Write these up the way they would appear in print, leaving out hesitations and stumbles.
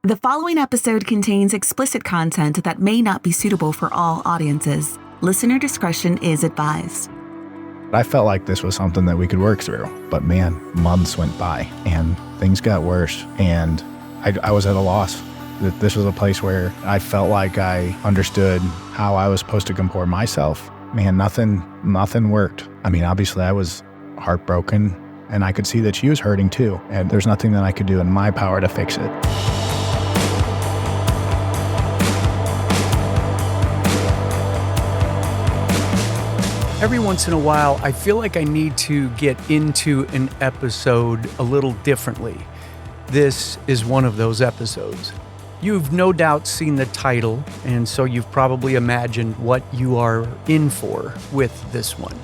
The following episode contains explicit content that may not be suitable for all audiences. Listener discretion is advised. I felt like this was something that we could work through, but man, months went by and things got worse, and I was at a loss. This was a place where I felt like I understood how I was supposed to comport myself. Man, nothing worked. I mean, obviously I was heartbroken, and I could see that she was hurting too, and there's nothing that I could do in my power to fix it. Every once in a while, I feel like I need to get into an episode a little differently. This is one of those episodes. You've no doubt seen the title, and so you've probably imagined what you are in for with this one.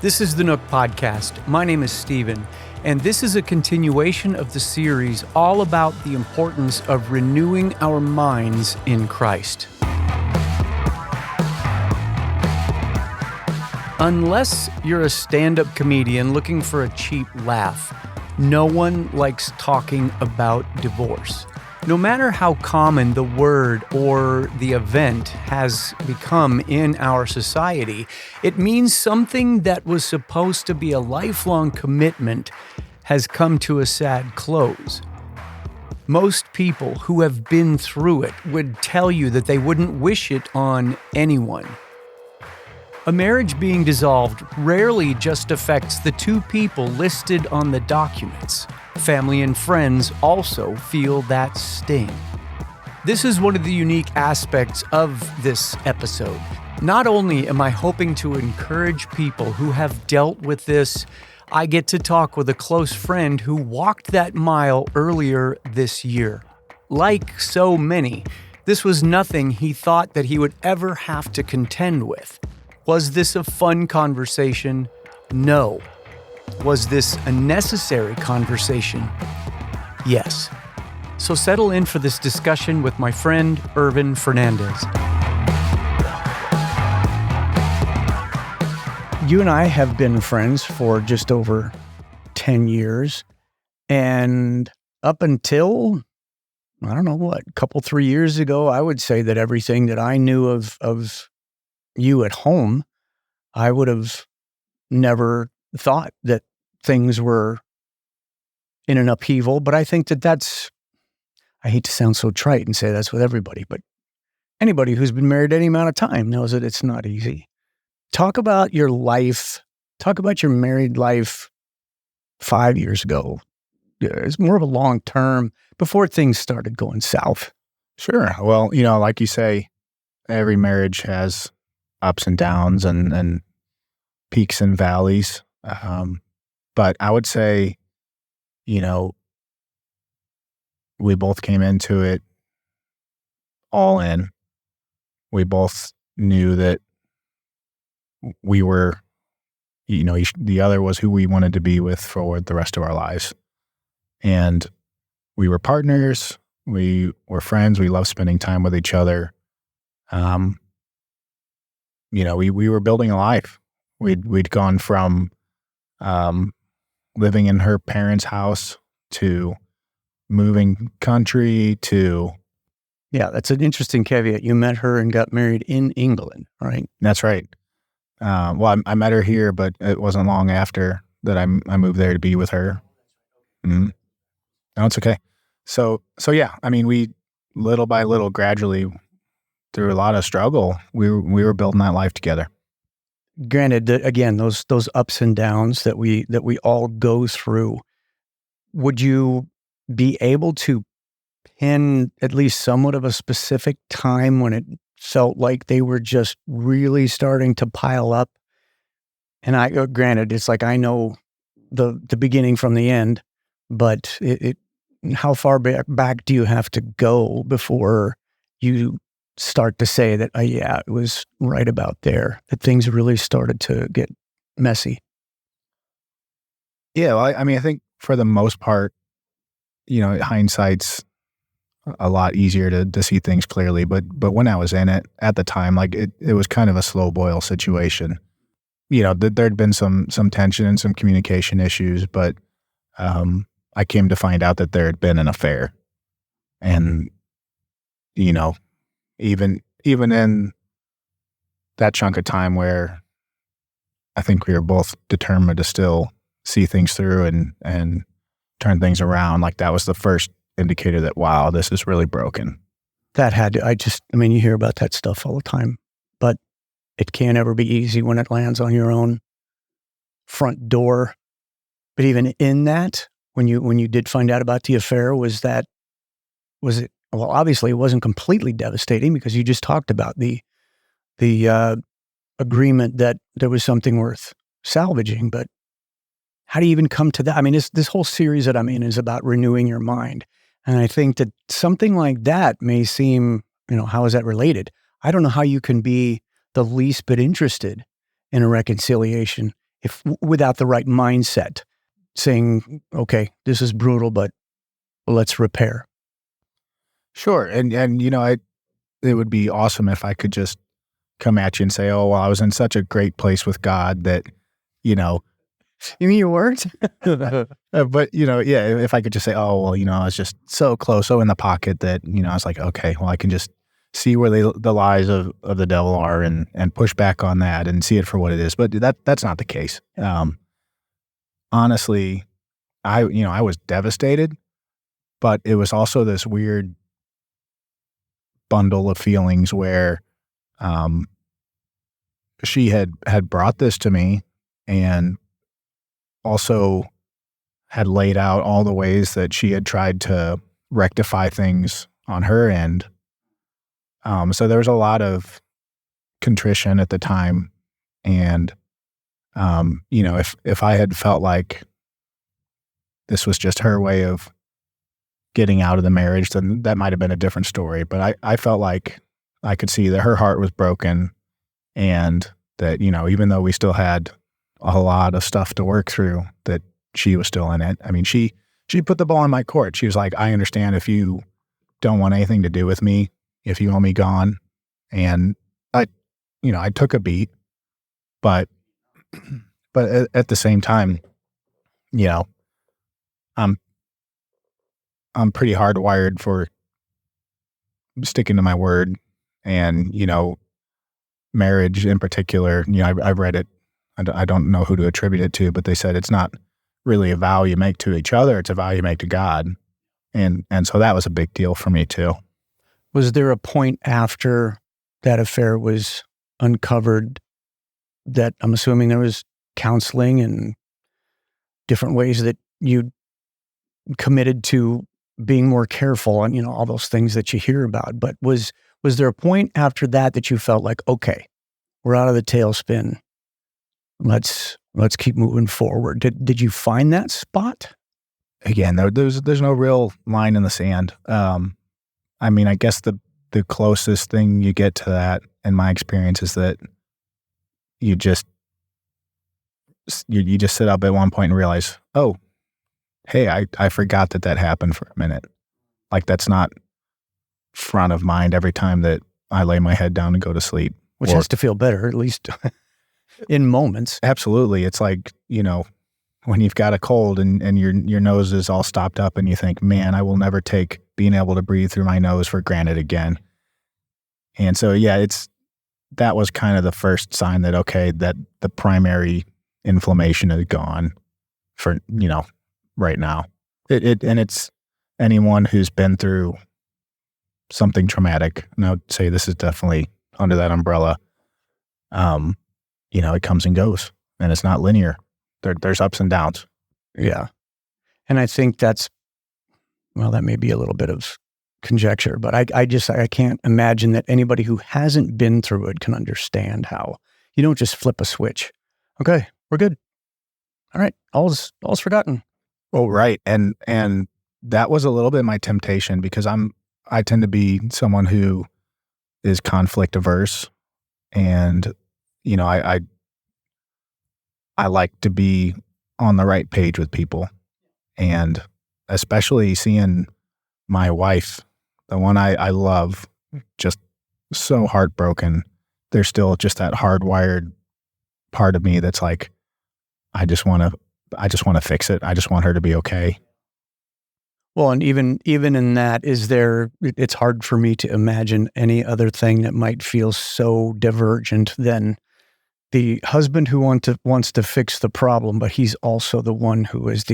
This is the Nook Podcast. My name is Steven, and this is a continuation of the series all about the importance of renewing our minds in Christ. Unless you're a stand-up comedian looking for a cheap laugh, no one likes talking about divorce. No matter how common the word or the event has become in our society, it means something that was supposed to be a lifelong commitment has come to a sad close. Most people who have been through it would tell you that they wouldn't wish it on anyone. A marriage being dissolved rarely just affects the two people listed on the documents. Family and friends also feel that sting. This is one of the unique aspects of this episode. Not only am I hoping to encourage people who have dealt with this, I get to talk with a close friend who walked that mile earlier this year. Like so many, this was nothing he thought that he would ever have to contend with. Was this a fun conversation? No. Was this a necessary conversation? Yes. So settle in for this discussion with my friend, Fernandez. You and I have been friends for just over 10 years. And up until, a couple, 3 years ago, I would say that everything that I knew of you at home, I would have never thought that things were in an upheaval. But I think that's, I hate to sound so trite and say that's with everybody, but anybody who's been married any amount of time knows that it's not easy. Talk about your life. Talk about your married life 5 years ago. It's more of a long term before things started going south. Sure. Well, like you say, every marriage has ups and downs and peaks and valleys. But I would say, we both came into it all in. We both knew that we were, the other was who we wanted to be with for the rest of our lives. And we were partners. We were friends. We loved spending time with each other. We were building a life. We'd gone from living in her parents' house to moving country to... Yeah, that's an interesting caveat. You met her and got married in England, right? That's right. Well, I met her here, but it wasn't long after that I moved there to be with her. Mm-hmm. No, it's okay. So yeah, we little by little, gradually, through a lot of struggle, we were building that life together. Granted, again, those ups and downs that we all go through, would you be able to pin at least somewhat of a specific time when it felt like they were just really starting to pile up? And granted, it's like I know the beginning from the end, but how far back do you have to go before you start to say that, it was right about there, that things really started to get messy? Yeah, well, I think for the most part, hindsight's a lot easier to see things clearly. But when I was in it at the time, it was kind of a slow boil situation. There'd been some tension and some communication issues, but I came to find out that there had been an affair. And, you know, even in that chunk of time where I think we were both determined to still see things through and turn things around, like that was the first indicator that, wow, this is really broken. That had to, I mean, you hear about that stuff all the time, but it can't ever be easy when it lands on your own front door. But even in that, when you did find out about the affair, was it, well, obviously it wasn't completely devastating because you just talked about the agreement that there was something worth salvaging, but how do you even come to that? I mean, this whole series that I'm in is about renewing your mind. And I think that something like that may seem, how is that related? I don't know how you can be the least bit interested in a reconciliation if without the right mindset, saying, okay, this is brutal, but let's repair. Sure. And it would be awesome if I could just come at you and say, oh, well, I was in such a great place with God that, You mean your words? but, if I could just say, oh, well, I was just so close, so in the pocket that, I was like, okay, well, I can just see where the lies of the devil are and push back on that and see it for what it is. But that's not the case. Honestly, I was devastated, but it was also this weird bundle of feelings where she had brought this to me and also had laid out all the ways that she had tried to rectify things on her end. So there was a lot of contrition at the time. And, if I had felt like this was just her way of getting out of the marriage, then that might have been a different story. But I felt like I could see that her heart was broken and that, even though we still had a lot of stuff to work through, that she was still in it. I mean, she put the ball in my court. She was like, I understand if you don't want anything to do with me, if you want me gone. And I took a beat, but at the same time, I'm pretty hardwired for sticking to my word, and, marriage in particular, I've read it. I don't know who to attribute it to, but they said it's not really a vow you make to each other. It's a vow you make to God. And so that was a big deal for me too. Was there a point after that affair was uncovered that I'm assuming there was counseling and different ways that you committed to being more careful and, all those things that you hear about, but was there a point after that you felt like, okay, we're out of the tailspin. Let's keep moving forward. Did you find that spot? Again, there's no real line in the sand. I mean, I guess the closest thing you get to that, in my experience, is that you just sit up at one point and realize, oh, hey, I forgot that happened for a minute. Like, that's not front of mind every time that I lay my head down and go to sleep. Which has to feel better, at least in moments. Absolutely. It's like, when you've got a cold and your nose is all stopped up and you think, man, I will never take being able to breathe through my nose for granted again. And so, yeah, that was kind of the first sign that, okay, that the primary inflammation is gone for, right now. It's anyone who's been through something traumatic, and I would say this is definitely under that umbrella. It comes and goes, and it's not linear. There's ups and downs. Yeah. And I think that may be a little bit of conjecture, but I can't imagine that anybody who hasn't been through it can understand how you don't just flip a switch. Okay, we're good. All right, all's forgotten. Oh, right. And that was a little bit my temptation, because I tend to be someone who is conflict averse, and I like to be on the right page with people, and especially seeing my wife, the one I love, just so heartbroken. There's still just that hardwired part of me that's like, I just want to fix it. I just want her to be okay. Well, and even in that, it's hard for me to imagine any other thing that might feel so divergent than the husband who wants to fix the problem, but he's also the one who is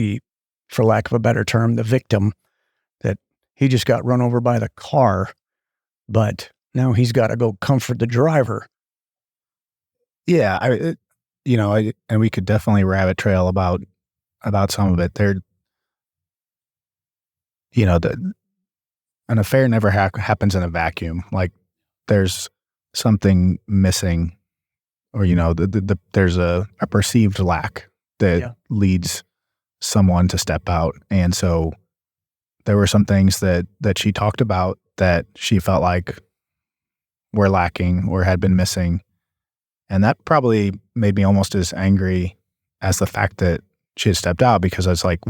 for lack of a better term, the victim, that he just got run over by the car, but now he's got to go comfort the driver. Yeah, and we could definitely rabbit trail about some of it. An affair never happens in a vacuum. Like there's something missing, or there's a perceived lack that leads someone to step out. And so there were some things that she talked about that she felt like were lacking or had been missing. And that probably made me almost as angry as the fact that she had stepped out, because I was like,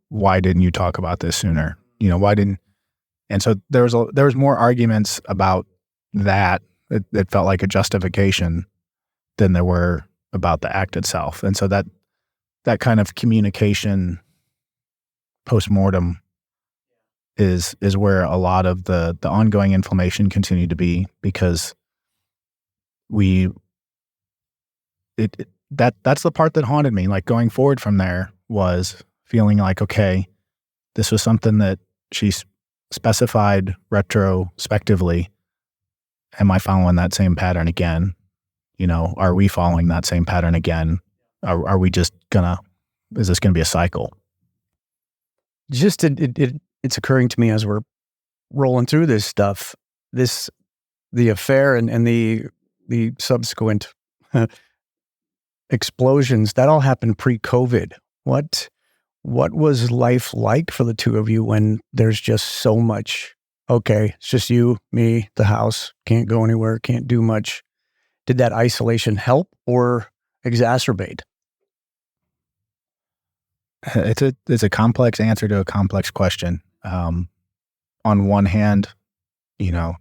why didn't you talk about this sooner? Why didn't? And so there was more arguments about that. It felt like a justification than there were about the act itself. And so that kind of communication postmortem is where a lot of the ongoing inflammation continued to be, because that's the part that haunted me. Like going forward from there was feeling like, okay, this was something that she specified retrospectively. Am I following that same pattern again? Are we following that same pattern again? Are we just is this gonna be a cycle? Just it's occurring to me as we're rolling through this stuff, the affair and the subsequent explosions, that all happened pre-COVID. What was life like for the two of you when there's just so much, okay, it's just you, me, the house, can't go anywhere, can't do much? Did that isolation help or exacerbate? It's a complex answer to a complex question. On one hand, it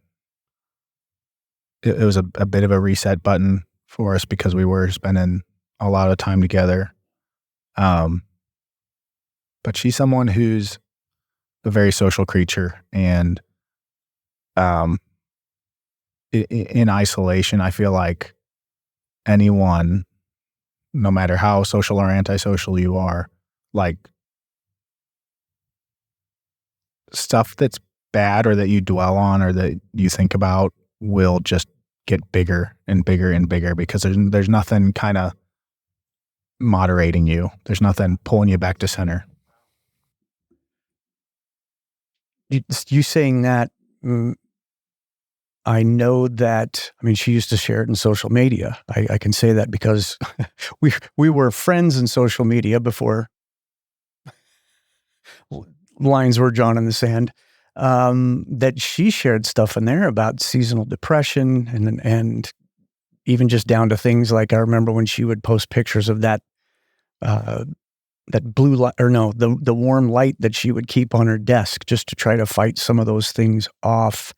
was a bit of a reset button for us because we were spending a lot of time together. But she's someone who's a very social creature, and in isolation, I feel like anyone, no matter how social or antisocial you are, like stuff that's bad or that you dwell on or that you think about will just get bigger and bigger and bigger, because there's nothing kind of moderating you. There's nothing pulling you back to center. You saying that, I know that, she used to share it in social media. I can say that because we were friends in social media before lines were drawn in the sand, that she shared stuff in there about seasonal depression and even just down to things like, I remember when she would post pictures of that blue light, or no, the warm light that she would keep on her desk just to try to fight some of those things off.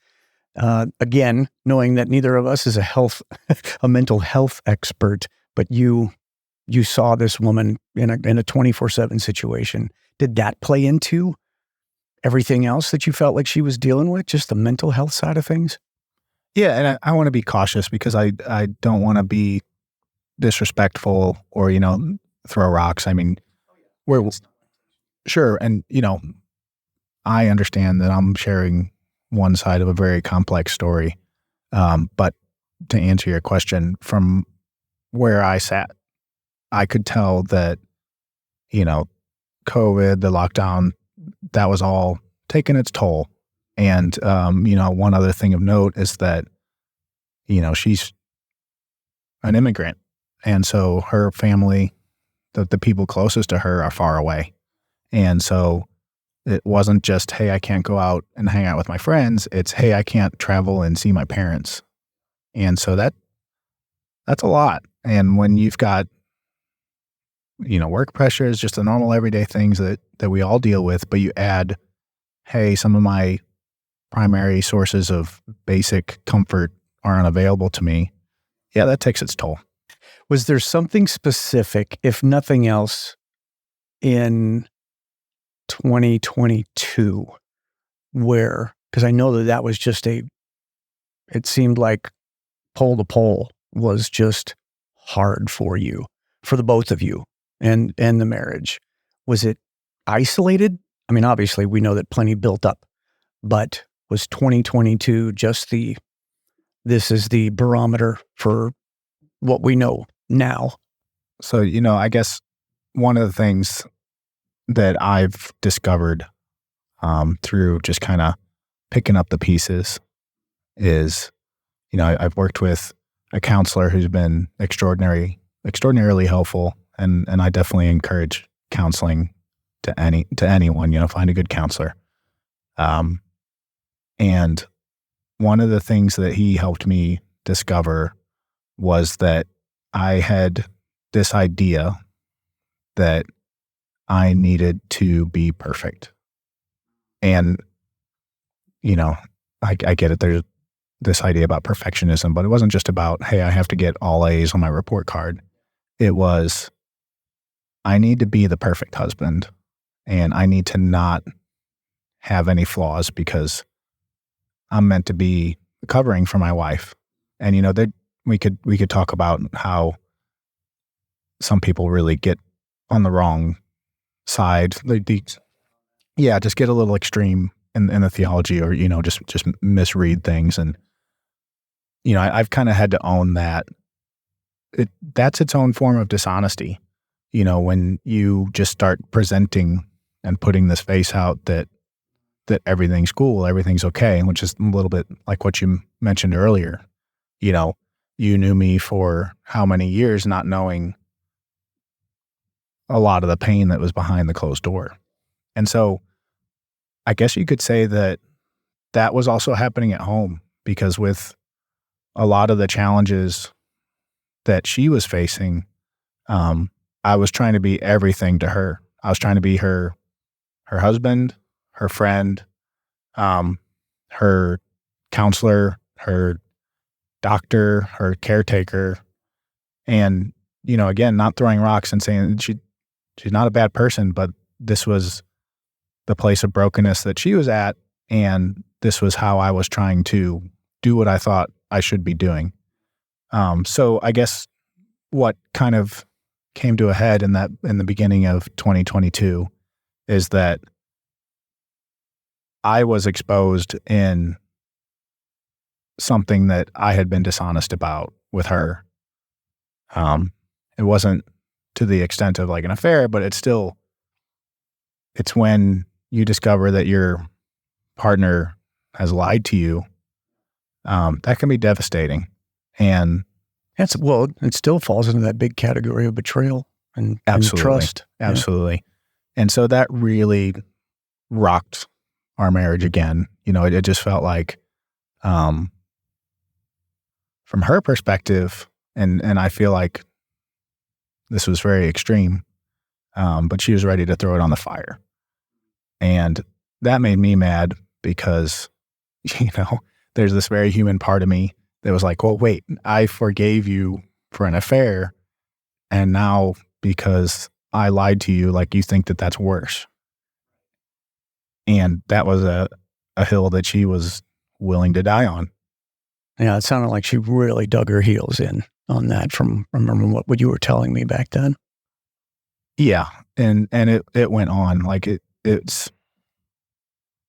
Again, knowing that neither of us is a mental health expert, but you saw this woman in a 24/7 situation. Did that play into everything else that you felt like she was dealing with, just the mental health side of things? Yeah, and I want to be cautious because I don't want to be disrespectful or throw rocks. We're sure, and I understand that I'm sharing one side of a very complex story, but to answer your question, from where I sat, I could tell that COVID, the lockdown, that was all taking its toll. And one other thing of note is that she's an immigrant, and so her family, the people closest to her, are far away. And so it wasn't just, hey, I can't go out and hang out with my friends. It's, hey, I can't travel and see my parents. And so that's a lot. And when you've got, work pressures, just the normal everyday things that we all deal with, but you add, hey, some of my primary sources of basic comfort are unavailable to me. Yeah, that takes its toll. Was there something specific, if nothing else, in 2022 where, because I know that was just it seemed like pole to pole was just hard for you, for the both of you and the marriage. Was it isolated? I mean, obviously we know that plenty built up, but was 2022 just this is the barometer for what we know now? So, I guess one of the things that I've discovered through just kind of picking up the pieces is, I've worked with a counselor who's been extraordinarily helpful, and I definitely encourage counseling to anyone. Find a good counselor. And one of the things that he helped me discover was that I had this idea that I needed to be perfect. And, I get it. There's this idea about perfectionism, but it wasn't just about, hey, I have to get all A's on my report card. It was, I need to be the perfect husband, and I need to not have any flaws because I'm meant to be covering for my wife. And, we could talk about how some people really get on the wrong side. Just get a little extreme in the theology, or, just misread things. And, I've kind of had to own that that's its own form of dishonesty. When you just start presenting and putting this face out that everything's cool, everything's okay, which is a little bit like what you mentioned earlier. You knew me for how many years, not knowing a lot of the pain that was behind the closed door. And so I guess you could say that was also happening at home, because with a lot of the challenges that she was facing, I was trying to be everything to her. I was trying to be her husband, her friend, her counselor, her doctor, her caretaker. And, again, not throwing rocks and saying she's not a bad person, but this was the place of brokenness that she was at. And this was how I was trying to do what I thought I should be doing. So I guess what kind of came to a head in the beginning of 2022 is that I was exposed in something that I had been dishonest about with her. It wasn't to the extent of like an affair, but it's when you discover that your partner has lied to you. That can be devastating. And it still falls into that big category of betrayal and trust. Absolutely. And so that really rocked our marriage again. It just felt like, from her perspective, and I feel like this was very extreme, but she was ready to throw it on the fire. And that made me mad because, there's this very human part of me that was like, well, wait, I forgave you for an affair, and now because I lied to you, like, you think that that's worse. And that was a hill that she was willing to die on. Yeah, it sounded like she really dug her heels in on that from what you were telling me back then. Yeah, and it went on. Like it's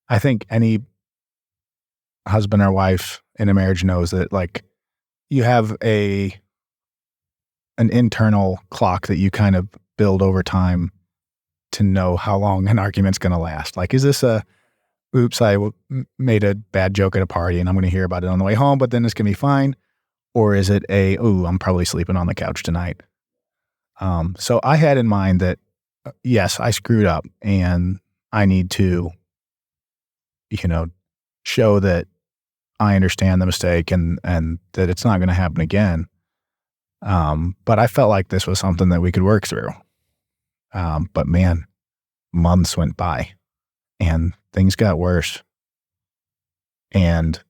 I think any husband or wife in a marriage knows that, like, you have an internal clock that you kind of build over time to know how long an argument's going to last. Like, is this oops, I made a bad joke at a party and I'm going to hear about it on the way home, but then it's going to be fine? Or is it I'm probably sleeping on the couch tonight? So I had in mind that, yes, I screwed up and I need to, show that I understand the mistake and that it's not going to happen again. But I felt like this was something that we could work through. But man, months went by and things got worse. And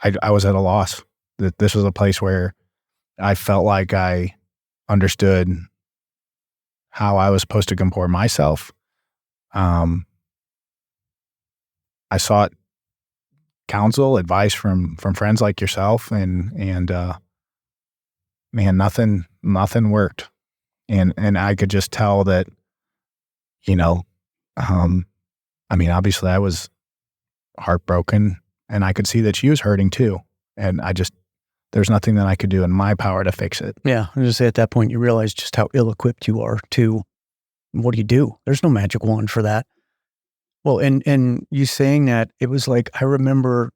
I was at a loss. That this was a place where I felt like I understood how I was supposed to comport myself. I sought counsel, advice from friends like yourself, and man, nothing worked. And I could just tell that, you know, I mean, obviously I was heartbroken, and I could see that she was hurting too. And there's nothing that I could do in my power to fix it. Yeah. I was just say at that point, you realize just how ill-equipped you are to, what do you do? There's no magic wand for that. Well, and you saying that, it was like, I remember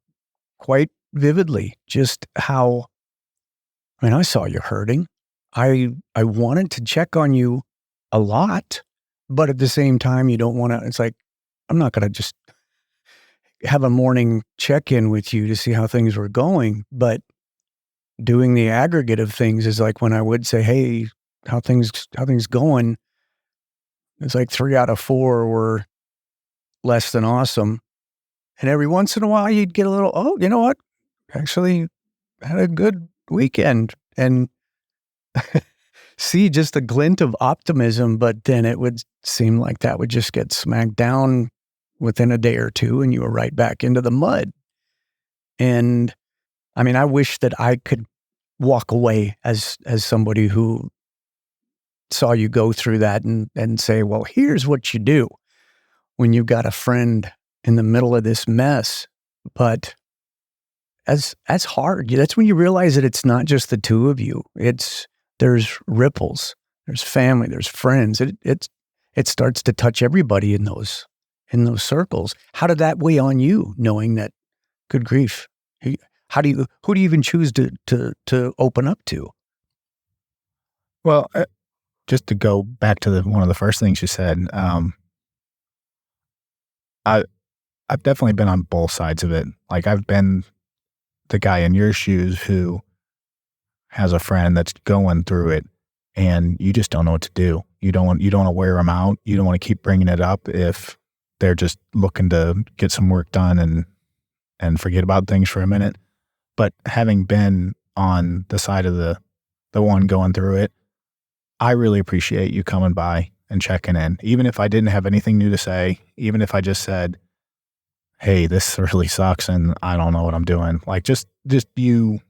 quite vividly just how, I mean, I saw you hurting. I wanted to check on you a lot, but at the same time, you don't want to, it's like, I'm not going to just have a morning check-in with you to see how things were going, but doing the aggregate of things is like when I would say, hey, how things going? It's like 3 out of 4 were less than awesome. And every once in a while you'd get a little, oh, you know what? Actually had a good weekend, and see just a glint of optimism, but then it would seem like that would just get smacked down within a day or two and you were right back into the mud. And I mean, I wish that I could walk away as somebody who saw you go through that and say, well, here's what you do when you've got a friend in the middle of this mess. But that's hard. That's when you realize that it's not just the two of you. There's ripples, there's family, there's friends. It starts to touch everybody in those circles. How did that weigh on you, knowing that, good grief, who do you even choose to open up to? Well, just to go back to one of the first things you said, I've definitely been on both sides of it. Like, I've been the guy in your shoes who has a friend that's going through it, and you just don't know what to do. You don't want to wear them out. You don't want to keep bringing it up if they're just looking to get some work done and forget about things for a minute. But having been on the side of the one going through it, I really appreciate you coming by and checking in. Even if I didn't have anything new to say, even if I just said, hey, this really sucks and I don't know what I'm doing. Like, just you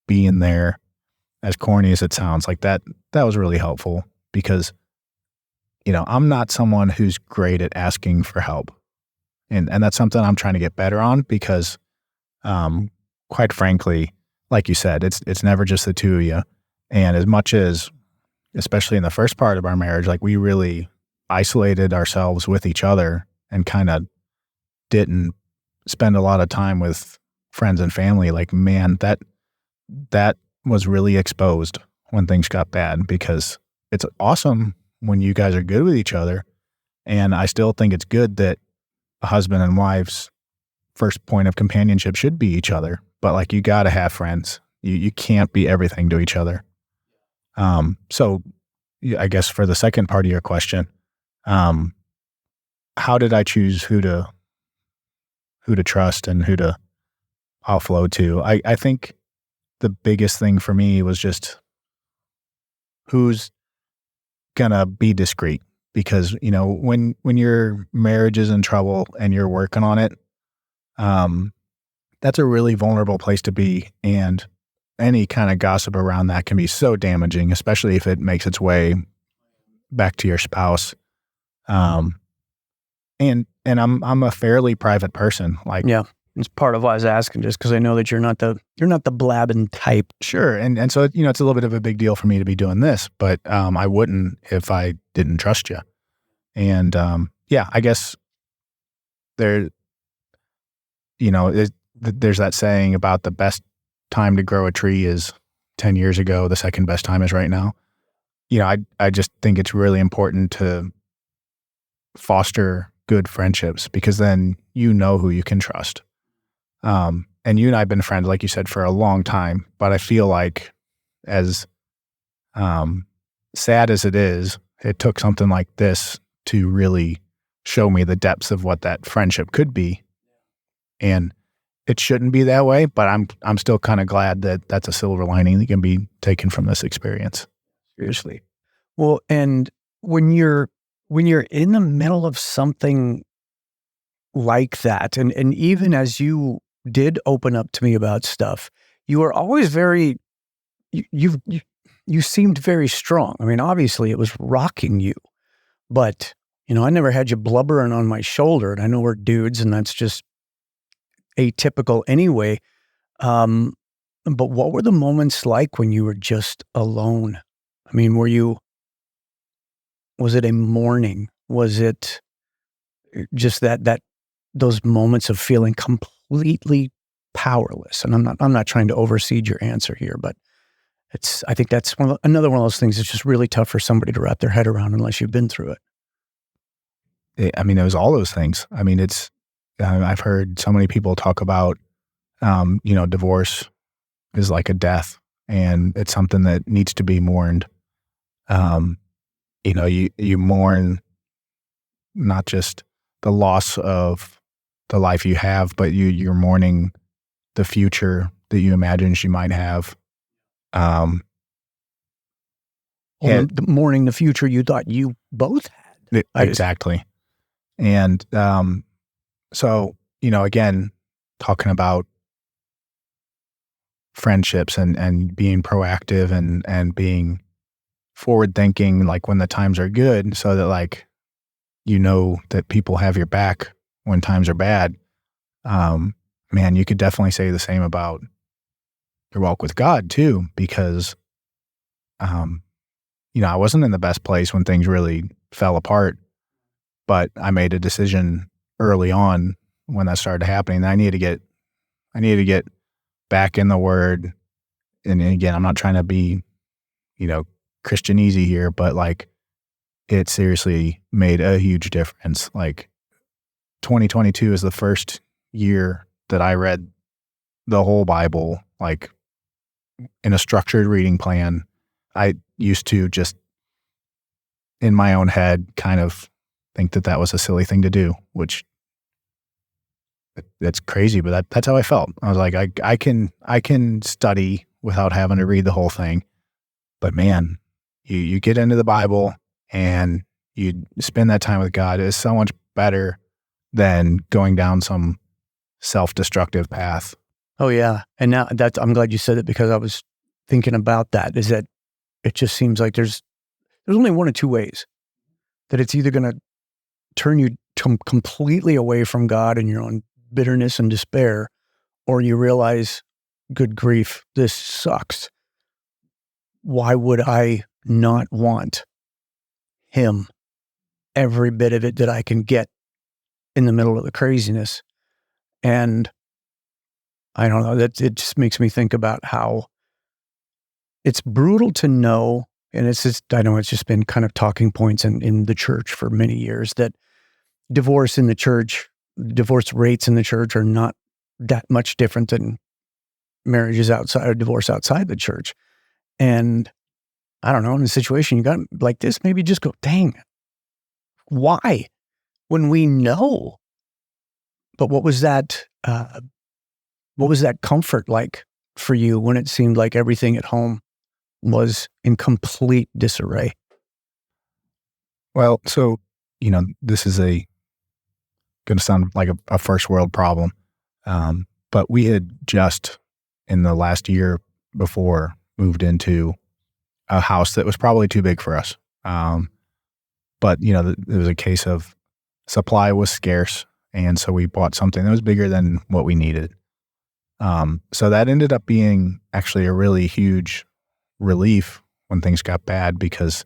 being there, as corny as it sounds, like that was really helpful, because, I'm not someone who's great at asking for help. And that's something I'm trying to get better on, because, quite frankly, like you said, it's never just the two of you. And as much as, especially in the first part of our marriage, like, we really isolated ourselves with each other and kind of didn't spend a lot of time with friends and family. Like, man, that was really exposed when things got bad, because it's awesome when you guys are good with each other. And I still think it's good that a husband and wife's first point of companionship should be each other. But, like, you got to have friends. You can't be everything to each other. So I guess for the second part of your question, how did I choose who to trust and who to offload to? I think the biggest thing for me was just who's gonna be discreet, because, when your marriage is in trouble and you're working on it, that's a really vulnerable place to be. And any kind of gossip around that can be so damaging, especially if it makes its way back to your spouse. And I'm a fairly private person. Like, Yeah, it's part of why I was asking, just because I know that you're not the blabbing type. Sure. And so, it's a little bit of a big deal for me to be doing this, but, I wouldn't if I didn't trust you. And, I guess there's that saying about the best time to grow a tree is 10 years ago. The second best time is right now. I just think it's really important to foster good friendships, because then who you can trust. And you and I have been friends, like you said, for a long time, but I feel like, as sad as it is, it took something like this to really show me the depths of what that friendship could be. And it shouldn't be that way, but I'm still kind of glad that that's a silver lining that can be taken from this experience. Seriously. Well, and when you're in the middle of something like that, and even as you did open up to me about stuff, you were always very you seemed very strong. I mean, obviously it was rocking you, but I never had you blubbering on my shoulder, and I know we're dudes, and that's just atypical anyway. But what were the moments like when you were just alone? I mean, was it a mourning? Was it just that those moments of feeling completely powerless? And I'm not trying to overseed your answer here, but I think that's another one of those things that's just really tough for somebody to wrap their head around unless you've been through it. I mean, it was all those things. I mean, I've heard so many people talk about, divorce is like a death, and it's something that needs to be mourned. You mourn not just the loss of the life you have, but you're mourning the future that you imagined you might have. Mourning the future you thought you both had. Exactly. And so, again, talking about friendships and being proactive and being forward thinking, like when the times are good, so that that people have your back when times are bad. Man, you could definitely say the same about your walk with God too, because, I wasn't in the best place when things really fell apart, but I made a decision early on when that started happening that I needed to get back in the Word. And again, I'm not trying to be, Christian easy here, but it seriously made a huge difference. 2022 is the first year that I read the whole Bible, in a structured reading plan. I used to just in my own head kind of think that was a silly thing to do, which that's crazy, but that's how I felt. I was like, I can study without having to read the whole thing. But man, you get into the Bible and you spend that time with God. It's so much better than going down some self-destructive path. Oh yeah. And now I'm glad you said it, because I was thinking about that, is that it just seems like there's only one of two ways that it's either going to turn you completely away from God and your own bitterness and despair, or you realize, good grief, this sucks. Why would I not want Him, every bit of it that I can get in the middle of the craziness? And I don't know, that it just makes me think about how it's brutal to know, and I know it's just been kind of talking points in the church for many years, that divorce rates in the church are not that much different than marriages outside or divorce outside the church. And I don't know, in a situation you got like this, maybe just go, dang, why? When we know. But what was that comfort like for you when it seemed like everything at home was in complete disarray? Well, so, this is going to sound like a first world problem. But we had just in the last year before moved into a house that was probably too big for us. But there was a case of supply was scarce. And so we bought something that was bigger than what we needed. So that ended up being actually a really huge relief when things got bad, because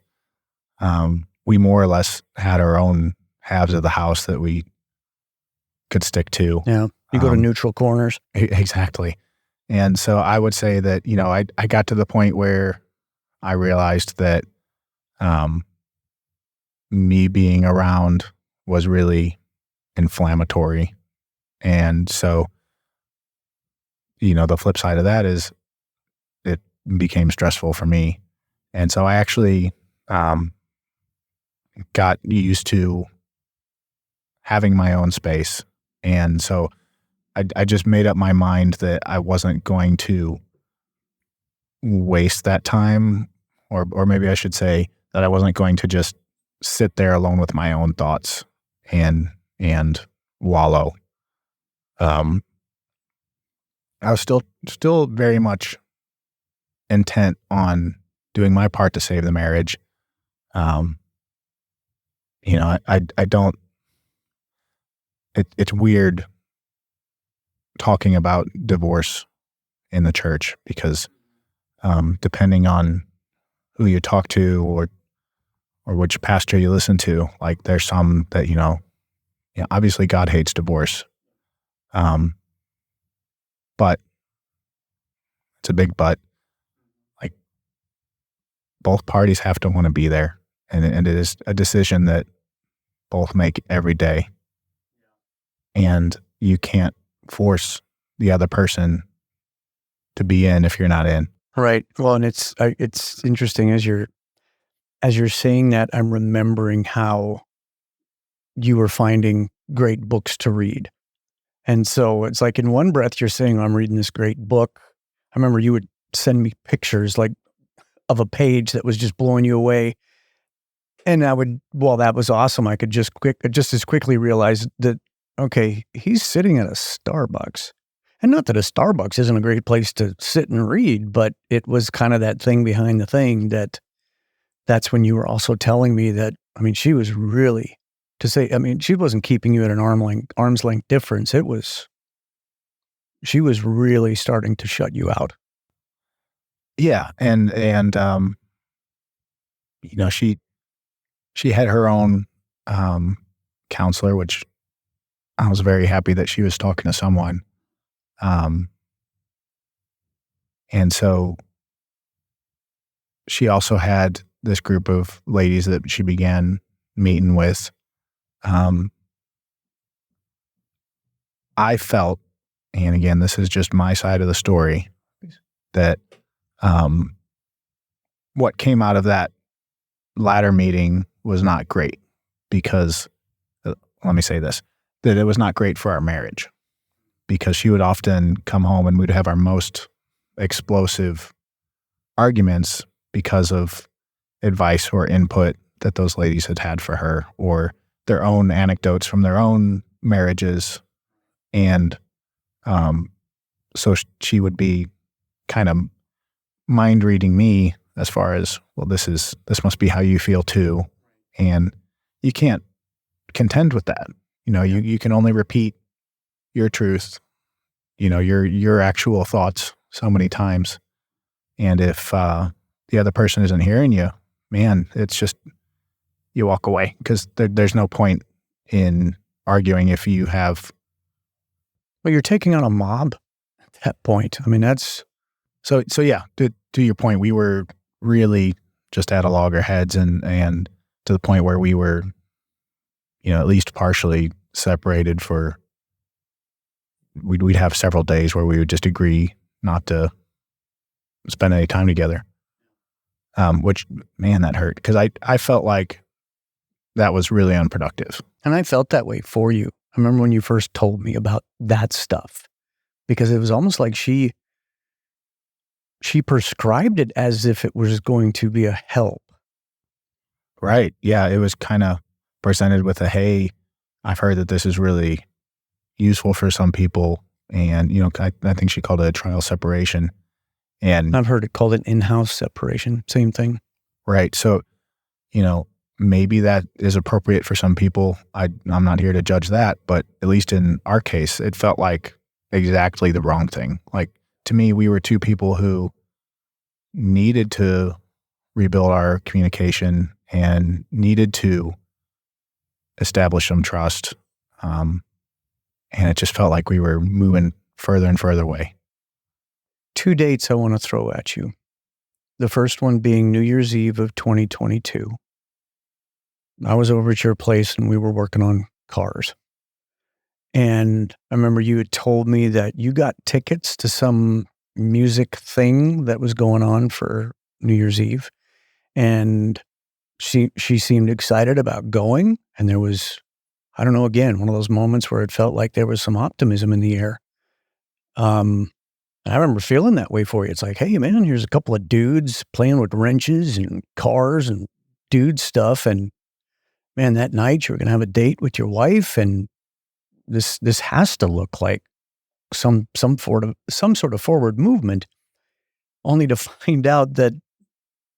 we more or less had our own halves of the house that we could stick to. Yeah. You go to neutral corners. Exactly. And so I would say that, I got to the point where I realized that me being around was really inflammatory. And so, the flip side of that is it became stressful for me. And so I actually got used to having my own space. And so I just made up my mind that I wasn't going to waste that time, or maybe I should say that I wasn't going to just sit there alone with my own thoughts and wallow. I was still very much intent on doing my part to save the marriage. I don't. It's weird talking about divorce in the church because depending on who you talk to or which pastor you listen to, like there's some that obviously God hates divorce, but it's a big but. Like both parties have to want to be there, and it is a decision that both make every day, and you can't force the other person to be in if you're not in. Right. Well, and it's interesting as you're saying that, I'm remembering how you were finding great books to read. And so it's like in one breath, you're saying, I'm reading this great book. I remember you would send me pictures like of a page that was just blowing you away. And I would, well, that was awesome. I could just as quickly realize that, okay, he's sitting at a Starbucks. And not that a Starbucks isn't a great place to sit and read, but it was kind of that thing behind the thing that's when you were also telling me that, I mean, she was really, she wasn't keeping you at an arm's length difference. She was really starting to shut you out. Yeah. And she had her own counselor, which I was very happy that she was talking to someone. And so she also had this group of ladies that she began meeting with. I felt, and again, this is just my side of the story, that what came out of that latter meeting was not great because, let me say this, that it was not great for our marriage because she would often come home and we'd have our most explosive arguments because of advice or input that those ladies had for her or their own anecdotes from their own marriages. And so she would be kind of mind reading me as far as, well, this must be how you feel too. And you can't contend with that. You can only repeat your truth, your actual thoughts so many times. And if the other person isn't hearing you, man, it's just, you walk away because there's no point in arguing if you have. Well, you're taking on a mob at that point. I mean, that's. So yeah, to your point, we were really just at a loggerheads and to the point where we were, at least partially separated for, we'd have several days where we would just agree not to spend any time together. Which, man, that hurt because I felt like that was really unproductive. And I felt that way for you. I remember when you first told me about that stuff because it was almost like she prescribed it as if it was going to be a help. Right. Yeah. It was kind of presented with hey, I've heard that this is really useful for some people. And, I think she called it a trial separation. And I've heard it called an in-house separation. Same thing. Right. So, maybe that is appropriate for some people. I'm not here to judge that, but at least in our case, it felt like exactly the wrong thing. Like, to me, we were two people who needed to rebuild our communication and needed to establish some trust. And it just felt like we were moving further and further away. 2 dates I want to throw at you. The first one being New Year's Eve of 2022. I was over at your place and we were working on cars. And I remember you had told me that you got tickets to some music thing that was going on for New Year's Eve. And she seemed excited about going. And there was, I don't know, again, one of those moments where it felt like there was some optimism in the air. I remember feeling that way for you. It's like, hey, man, here's a couple of dudes playing with wrenches and cars and dude stuff. And man, that night you were going to have a date with your wife, and this has to look like some sort of forward movement, only to find out that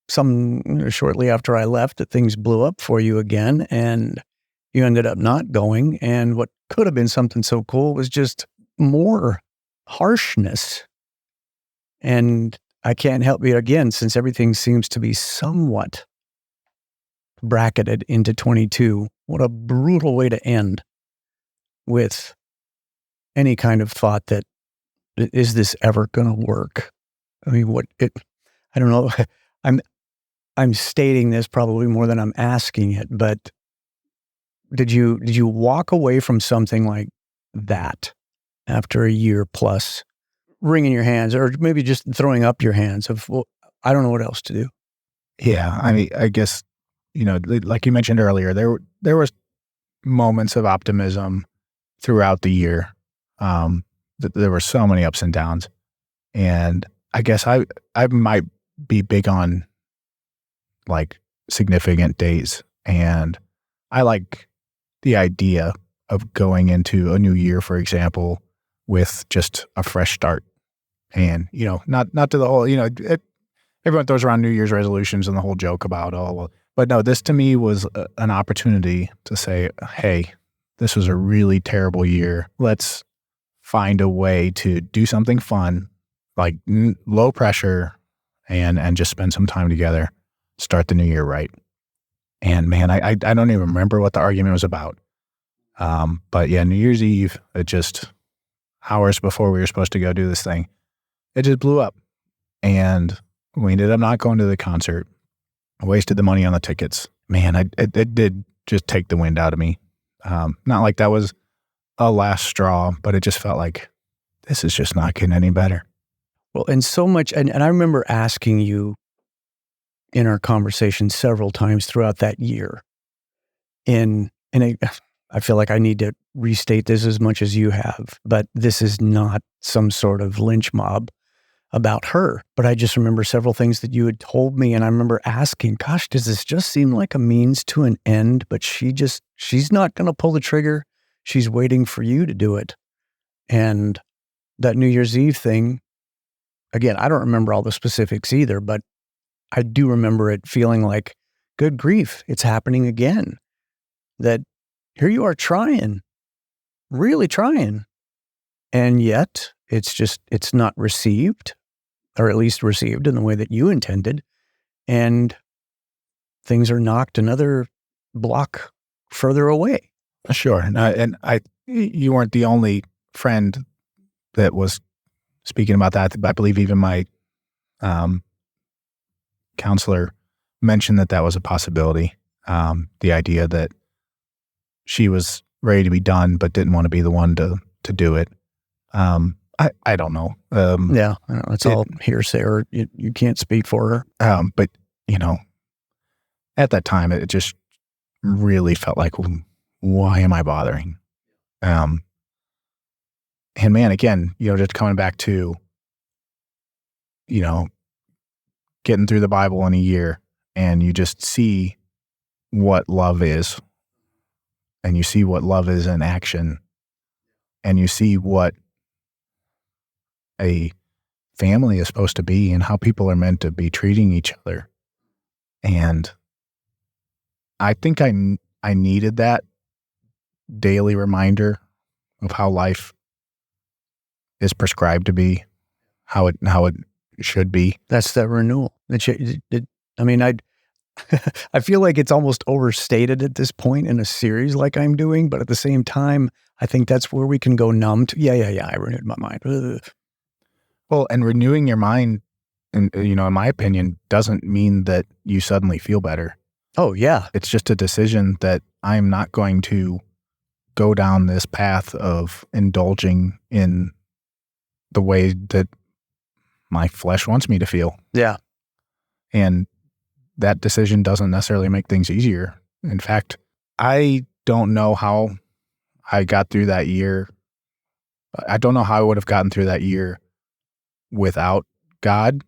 shortly after I left, that things blew up for you again, and you ended up not going. And what could have been something so cool was just more harshness. And I can't help you again, since everything seems to be somewhat bracketed into 22. What a brutal way to end with any kind of thought that, is this ever going to work? I mean, I don't know. I'm stating this probably more than I'm asking it, but did you walk away from something like that after a year plus, wringing your hands, or maybe just throwing up your hands of, well, I don't know what else to do? Yeah, I mean, I guess, like you mentioned earlier, there was moments of optimism throughout the year. There were so many ups and downs, and I guess I might be big on like significant days, and I like the idea of going into a new year, for example, with just a fresh start, and not to the whole, everyone throws around New Year's resolutions and the whole joke about, oh, well, but no, this to me was an opportunity to say, hey, this was a really terrible year. Let's find a way to do something fun, like low pressure, and just spend some time together, start the new year right. And man, I don't even remember what the argument was about. But yeah, New Year's Eve, it just hours before we were supposed to go do this thing, it just blew up. And we ended up not going to the concert. I wasted the money on the tickets. Man, it did just take the wind out of me. Not like that was a last straw, but it just felt like this is just not getting any better. Well, and so much, and I remember asking you in our conversation several times throughout that year, and I feel like I need to restate this as much as you have, but this is not some sort of lynch mob about her. But I just remember several things that you had told me, and I remember asking, gosh, does this just seem like a means to an end? But she's not going to pull the trigger. She's waiting for you to do it. And that New Year's Eve thing, again, I don't remember all the specifics either, but I do remember it feeling like, good grief, it's happening again. That here you are trying, really trying, and yet it's not received, or at least received in the way that you intended, and things are knocked another block further away. Sure. And you weren't the only friend that was speaking about that. I believe even my counselor mentioned that was a possibility. The idea that she was ready to be done, but didn't want to be the one to do it. I don't know. Yeah, I know, it's all hearsay, or you can't speak for her. But at that time, it just really felt like, why am I bothering? And man, again, just coming back to, getting through the Bible in a year, and you just see what love is, and you see what love is in action, and you see what a family is supposed to be and how people are meant to be treating each other. And I think I needed that daily reminder of how life is prescribed to be, how it should be. That's that renewal. I feel like it's almost overstated at this point in a series like I'm doing, but at the same time, I think that's where we can go numb to. Yeah, I renewed my mind. Ugh. Well, and renewing your mind, in my opinion, doesn't mean that you suddenly feel better. Oh, yeah. It's just a decision that I'm not going to go down this path of indulging in the way that my flesh wants me to feel. Yeah. And that decision doesn't necessarily make things easier. In fact, I don't know how I got through that year. I don't know how I would have gotten through that year without God,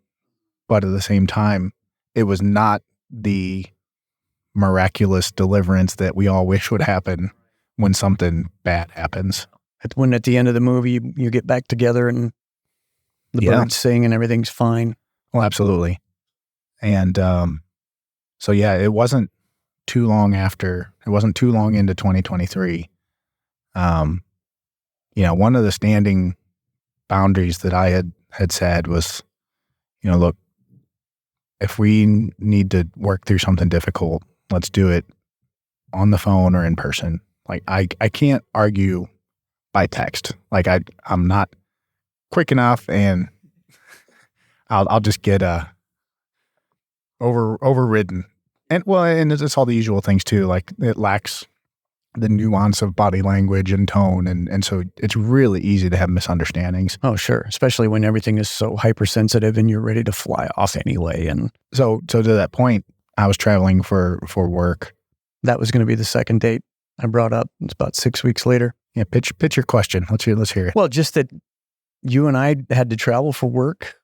but at the same time, it was not the miraculous deliverance that we all wish would happen when something bad happens. When at the end of the movie, you get back together and the birds sing and everything's fine. Well, absolutely. And so, yeah, it wasn't too long into 2023. One of the standing boundaries that I had said was, look, if we need to work through something difficult, let's do it on the phone or in person. Like, I can't argue by text. Like, I'm not quick enough, and I'll just get overridden. And it's all the usual things too. Like, it lacks the nuance of body language and tone, and so it's really easy to have misunderstandings. Oh, sure. Especially when everything is so hypersensitive and you're ready to fly off anyway. And so to that point, I was traveling for work. That was going to be the second date I brought up. It's about 6 weeks later. Yeah, pitch your question. Let's hear it. Well, just that you and I had to travel for work.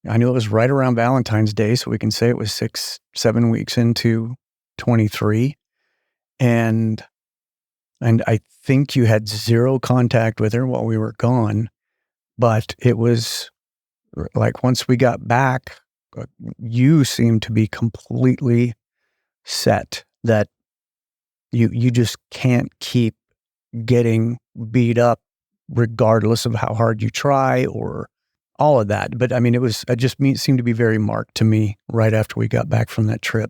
I knew it was right around Valentine's Day, so we can say it was 6-7 weeks into 23. And I think you had zero contact with her while we were gone, but it was like once we got back, you seemed to be completely set that you just can't keep getting beat up regardless of how hard you try or all of that. But I mean, it seemed to be very marked to me right after we got back from that trip.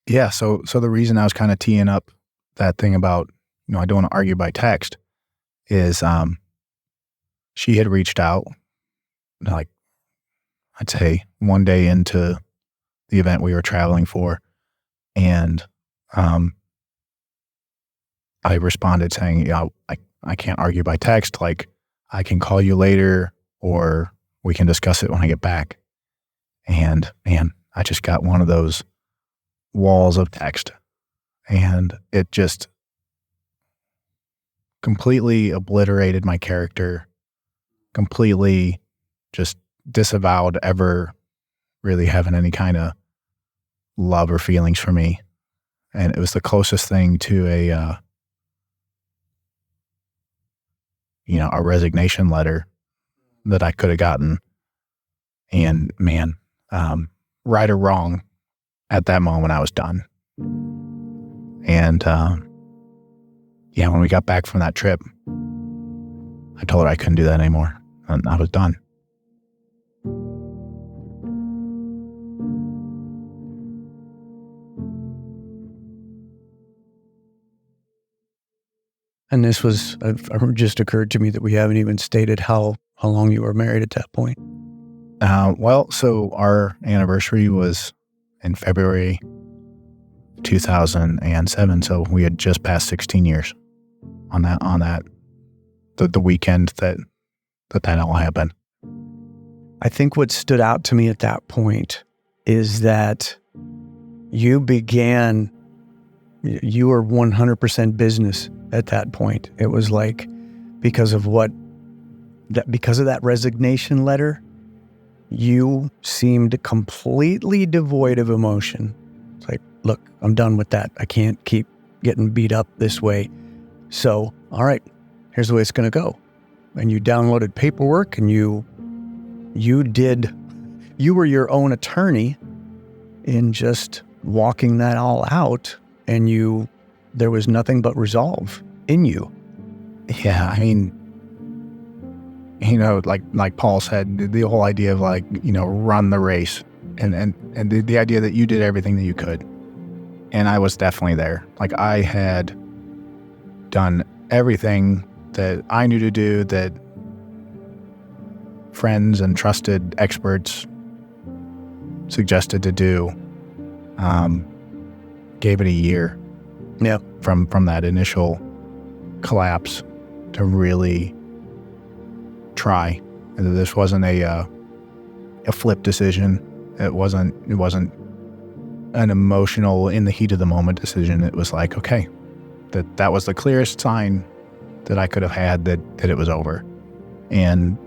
Yeah. So the reason I was kind of teeing up that thing about, I don't want to argue by text is, she had reached out, like, I'd say one day into the event we were traveling for. And, I responded saying, I can't argue by text. Like, I can call you later or we can discuss it when I get back. And man, I just got one of those walls of text, and it just completely obliterated my character, completely just disavowed ever really having any kind of love or feelings for me. And it was the closest thing to a resignation letter that I could have gotten. And man, right or wrong, at that moment I was done. And when we got back from that trip, I told her I couldn't do that anymore. And I was done. And this was, it just occurred to me that we haven't even stated how long you were married at that point. So our anniversary was in February 2007. So we had just passed 16 years on that, the weekend that all happened. I think what stood out to me at that point is that you were 100% business at that point. It was like, because of that resignation letter, you seemed completely devoid of emotion. It's like, look, I'm done with that. I can't keep getting beat up this way. So, all right, here's the way it's going to go. And you downloaded paperwork, and you were your own attorney in just walking that all out, and there was nothing but resolve in you. Yeah, I mean, like Paul said, the whole idea of run the race, and the idea that you did everything that you could. And I was definitely there. Like, I had done everything that I knew to do, that friends and trusted experts suggested to do. Gave it a year. Yeah. From that initial collapse to really try. And this wasn't a flip decision. It wasn't an emotional, in the heat of the moment decision. It was like, okay, that was the clearest sign that I could have had that it was over. And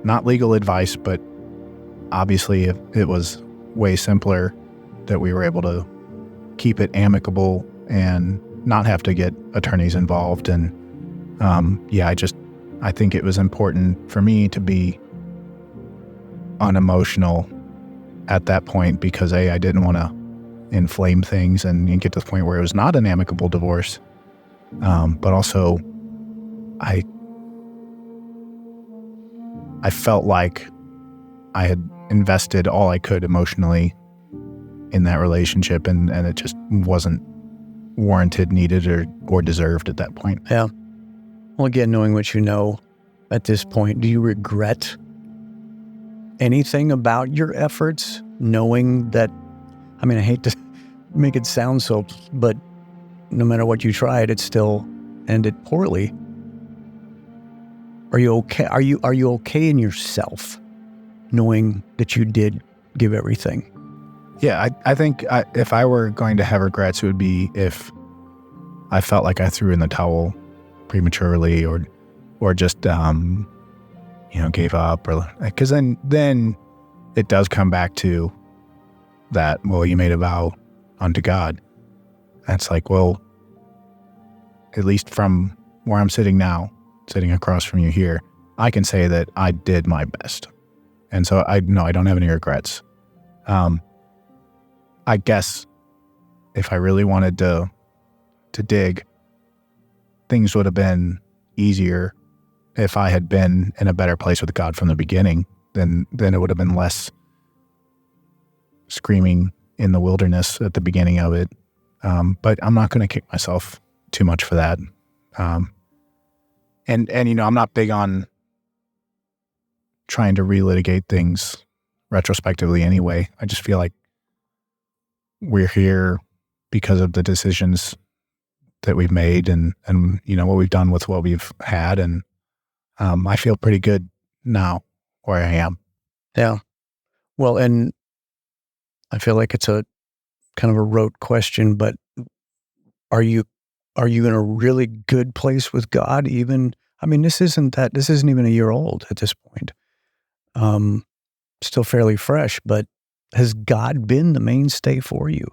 not legal advice, but obviously it was way simpler that we were able to keep it amicable and not have to get attorneys involved. And I think it was important for me to be unemotional at that point because I didn't want to inflame things and get to the point where it was not an amicable divorce. But also I felt like I had invested all I could emotionally in that relationship, and it just wasn't warranted, needed, or deserved at that point. Yeah. Well, again, knowing what you know at this point, do you regret anything about your efforts, knowing that, I mean, I hate to make it sound so, but no matter what you tried, it still ended poorly. Are you okay? Are you okay in yourself, knowing that you did give everything? Yeah, I think if I were going to have regrets, it would be if I felt like I threw in the towel prematurely or just gave up, or because then it does come back to that. Well, you made a vow unto God. That's like, well, at least from where I'm sitting now, sitting across from you here, I can say that I did my best, and so I don't have any regrets. I guess if I really wanted to dig, things would have been easier if I had been in a better place with God from the beginning. Then it would have been less screaming in the wilderness at the beginning of it. But I'm not going to kick myself too much for that. And I'm not big on trying to relitigate things retrospectively anyway. I just feel like we're here because of the decisions that we've made and what we've done with what we've had. And I feel pretty good now where I am. Yeah. Well, and I feel like it's a kind of a rote question, but are you in a really good place with God? Even, I mean, this isn't even a year old at this point. Still fairly fresh, but has God been the mainstay for you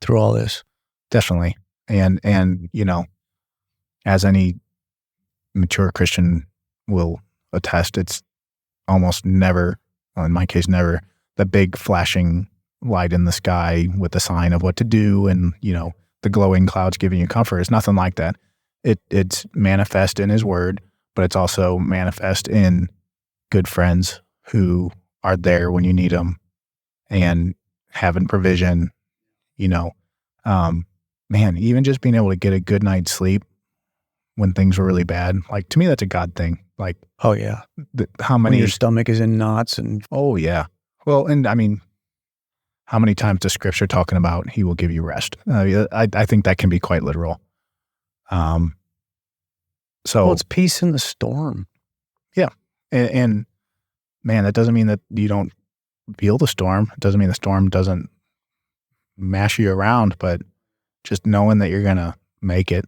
through all this? Definitely. And as any mature Christian will attest, it's almost never, well, in my case, never, the big flashing light in the sky with the sign of what to do and, the glowing clouds giving you comfort. It's nothing like that. It's manifest in His Word, but it's also manifest in good friends who are there when you need them and having provision, man, even just being able to get a good night's sleep when things were really bad. Like, to me, that's a God thing. Like, oh yeah. How many, when your stomach is in knots and, oh yeah. Well, and I mean, how many times does Scripture talking about He will give you rest? I think that can be quite literal. So well, it's peace in the storm. Yeah. And man, that doesn't mean that you don't feel the storm. It doesn't mean the storm doesn't mash you around, but just knowing that you're going to make it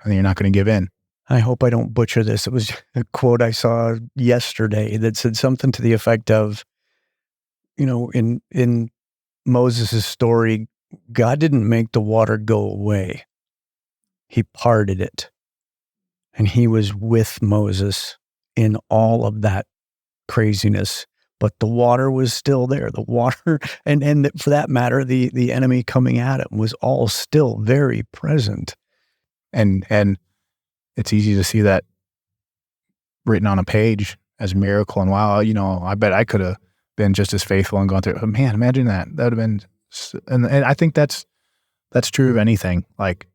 and you're not going to give in. I hope I don't butcher this. It was a quote I saw yesterday that said something to the effect of, in Moses' story, God didn't make the water go away. He parted it. And He was with Moses in all of that craziness. But the water was still there. The water, and for that matter, the enemy coming at him was all still very present. And it's easy to see that written on a page as a miracle. And wow, I bet I could have been just as faithful and gone through. Oh, man, imagine that. That would have been. And I think that's true of anything. Like,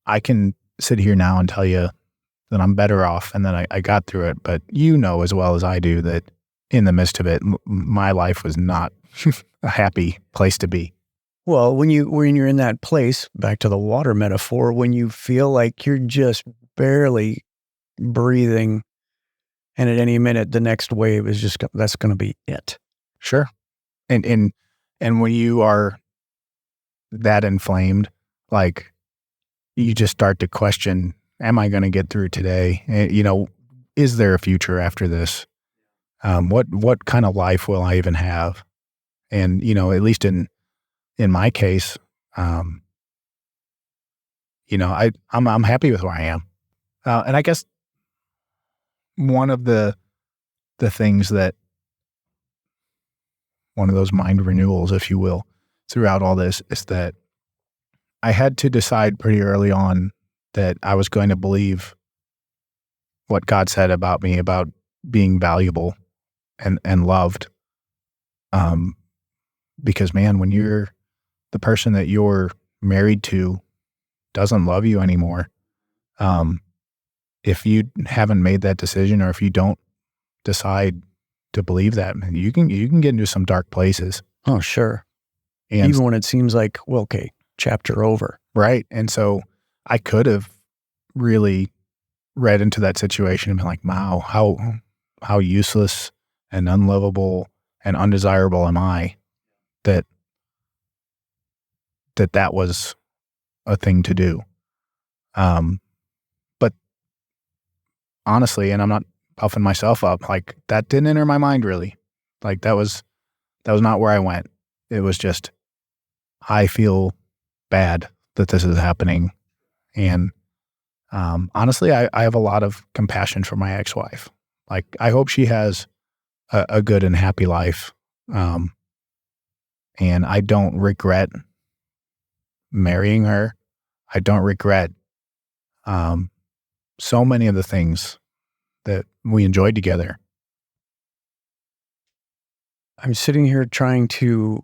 I can sit here now and tell you that I'm better off and that I got through it. But as well as I do that in the midst of it, my life was not a happy place to be. Well, when you're in that place, back to the water metaphor, when you feel like you're just barely breathing, and at any minute the next wave is just that's going to be it. Sure, and when you are that inflamed, like, you just start to question: am I going to get through today? Is there a future after this? What kind of life will I even have? And at least in my case, I'm happy with where I am. And I guess one of the things that, one of those mind renewals, if you will, throughout all this is that I had to decide pretty early on that I was going to believe what God said about me, about being valuable and loved. Because man, when the person that you're married to doesn't love you anymore, if you haven't made that decision, or if you don't decide to believe that, man, you can get into some dark places. Oh, sure. And even when it seems like, well, okay, chapter over. Right. And so I could have really read into that situation and been like, wow, how useless and unlovable and undesirable am I that was a thing to do. But honestly, and I'm not puffing myself up, like that didn't enter my mind really. Like that was not where I went. It was just, I feel bad that this is happening. And honestly, I have a lot of compassion for my ex-wife. Like, I hope she has a good and happy life. And I don't regret marrying her. I don't regret so many of the things that we enjoyed together. I'm sitting here trying to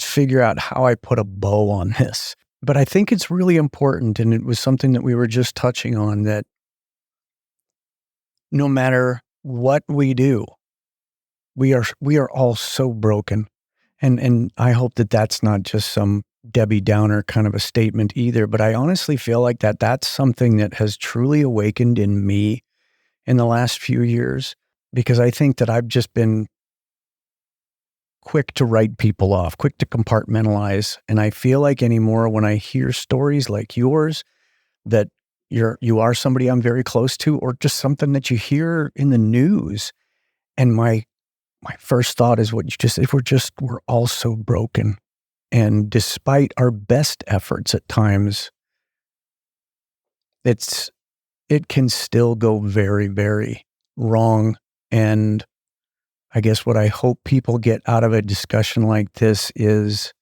figure out how I put a bow on this. But I think it's really important, and it was something that we were just touching on, that no matter what we do, we are all so broken. And I hope that that's not just some Debbie Downer kind of a statement either, but I honestly feel like that's something that has truly awakened in me in the last few years, because I think that I've just been quick to write people off, quick to compartmentalize. And I feel like anymore when I hear stories like yours, that you are somebody I'm very close to, or just something that you hear in the news. And my first thought is what you just said, we're all so broken. And despite our best efforts at times, it can still go very, very wrong. And I guess what I hope people get out of a discussion like this is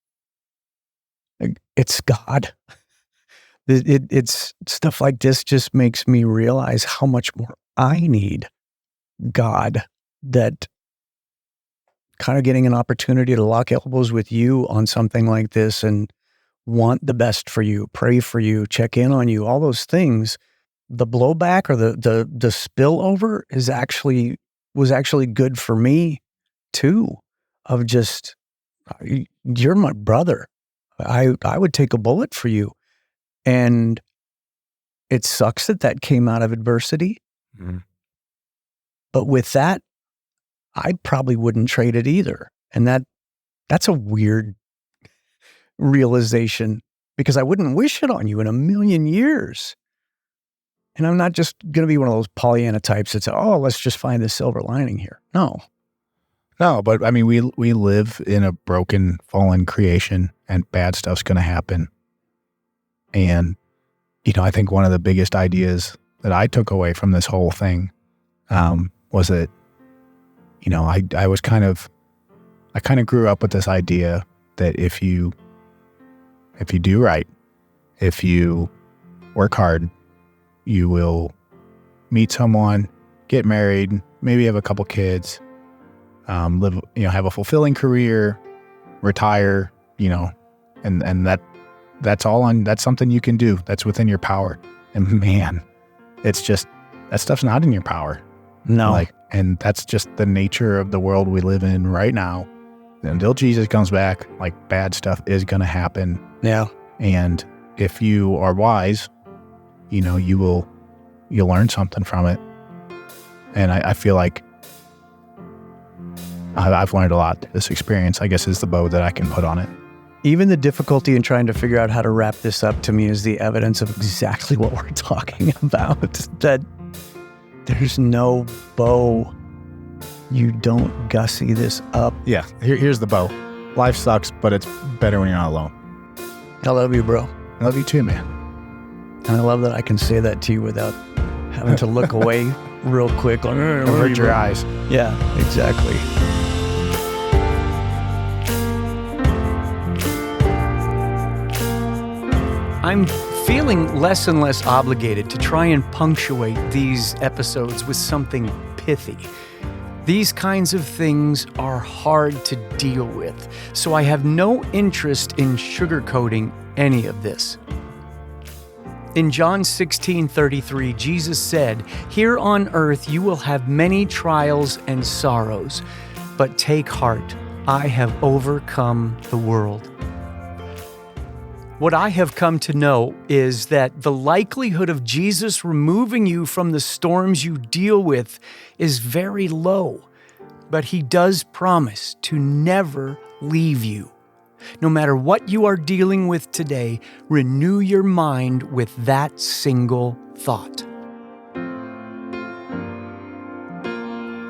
it's God. It's stuff like this just makes me realize how much more I need God, that kind of getting an opportunity to lock elbows with you on something like this and want the best for you, pray for you, check in on you, all those things. The blowback or the spillover was actually good for me too, of just, you're my brother. I would take a bullet for you. And it sucks that came out of adversity. Mm-hmm. But with that, I probably wouldn't trade it either. And that's a weird realization, because I wouldn't wish it on you in a million years. And I'm not just going to be one of those Pollyanna types that say, oh, let's just find the silver lining here. No, but I mean, we live in a broken, fallen creation, and bad stuff's going to happen. And, I think one of the biggest ideas that I took away from this whole thing was that, I kind of grew up with this idea that if you do right, if you work hard, you will meet someone, get married, maybe have a couple kids, live, have a fulfilling career, retire, and that's something you can do. That's within your power. And man, it's just, that stuff's not in your power. No. And that's just the nature of the world we live in right now. Until Jesus comes back, bad stuff is going to happen. Yeah. And if you are wise, you'll learn something from it. And I feel like I've learned a lot. This experience, I guess, is the bow that I can put on it. Even the difficulty in trying to figure out how to wrap this up, to me, is the evidence of exactly what we're talking about. That there's no bow. You don't gussy this up. Yeah, here's the bow. life sucks, but it's better when you're not alone. I love you, bro. I love you too, man. And I love that I can say that to you without having to look away real quick. Like, Avert your eyes. Yeah, exactly. I'm feeling less and less obligated to try and punctuate these episodes with something pithy. These kinds of things are hard to deal with, so I have no interest in sugarcoating any of this. In John 16:33, Jesus said, "Here on earth you will have many trials and sorrows, but take heart, I have overcome the world." What I have come to know is that the likelihood of Jesus removing you from the storms you deal with is very low, but He does promise to never leave you. No matter what you are dealing with today, renew your mind with that single thought.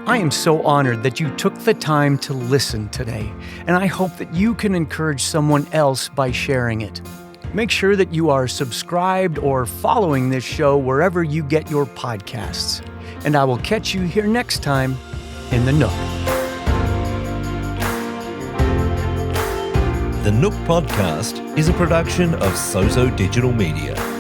I am so honored that you took the time to listen today, and I hope that you can encourage someone else by sharing it. Make sure that you are subscribed or following this show wherever you get your podcasts. And I will catch you here next time in the Nook. The Nook Podcast is a production of Sozo Digital Media.